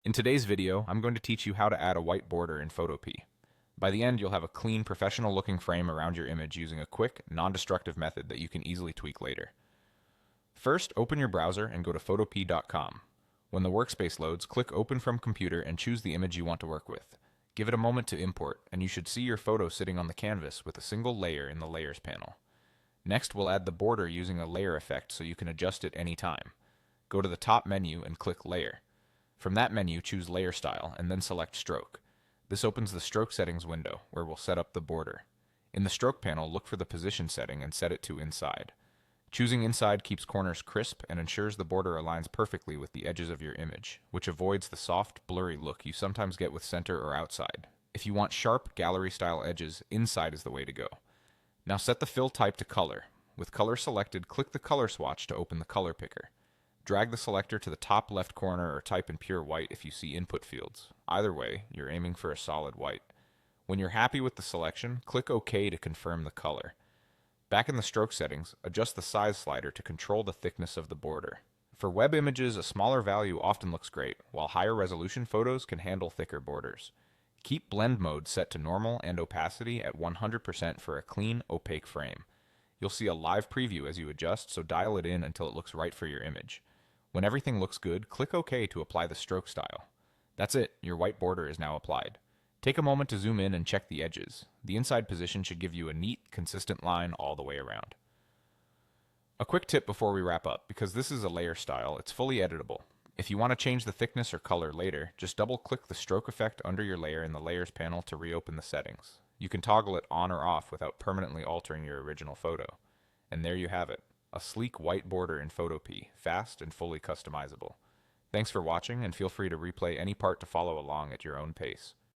In today's video, I'm going to teach you how to add a white border in Photopea. By the end, you'll have a clean, professional-looking frame around your image using a quick, non-destructive method that you can easily tweak later. First, open your browser and go to photopea.com. When the workspace loads, click Open from Computer and choose the image you want to work with. Give it a moment to import, and you should see your photo sitting on the canvas with a single layer in the Layers panel. Next, we'll add the border using a layer effect so you can adjust it anytime. Go to the top menu and click Layer. From that menu, choose Layer Style, and then select Stroke. This opens the Stroke Settings window, where we'll set up the border. In the Stroke panel, look for the Position setting and set it to Inside. Choosing Inside keeps corners crisp and ensures the border aligns perfectly with the edges of your image, which avoids the soft, blurry look you sometimes get with Center or Outside. If you want sharp, gallery-style edges, Inside is the way to go. Now set the fill type to Color. With Color selected, click the Color swatch to open the Color Picker. Drag the selector to the top left corner or type in pure white if you see input fields. Either way, you're aiming for a solid white. When you're happy with the selection, click OK to confirm the color. Back in the stroke settings, adjust the size slider to control the thickness of the border. For web images, a smaller value often looks great, while higher resolution photos can handle thicker borders. Keep blend mode set to normal and opacity at 100% for a clean, opaque frame. You'll see a live preview as you adjust, so dial it in until it looks right for your image. When everything looks good, click OK to apply the stroke style. That's it, your white border is now applied. Take a moment to zoom in and check the edges. The inside position should give you a neat, consistent line all the way around. A quick tip before we wrap up, because this is a layer style, it's fully editable. If you want to change the thickness or color later, just double-click the stroke effect under your layer in the Layers panel to reopen the settings. You can toggle it on or off without permanently altering your original photo. And there you have it. A sleek white border in Photopea, fast and fully customizable. Thanks for watching, and feel free to replay any part to follow along at your own pace.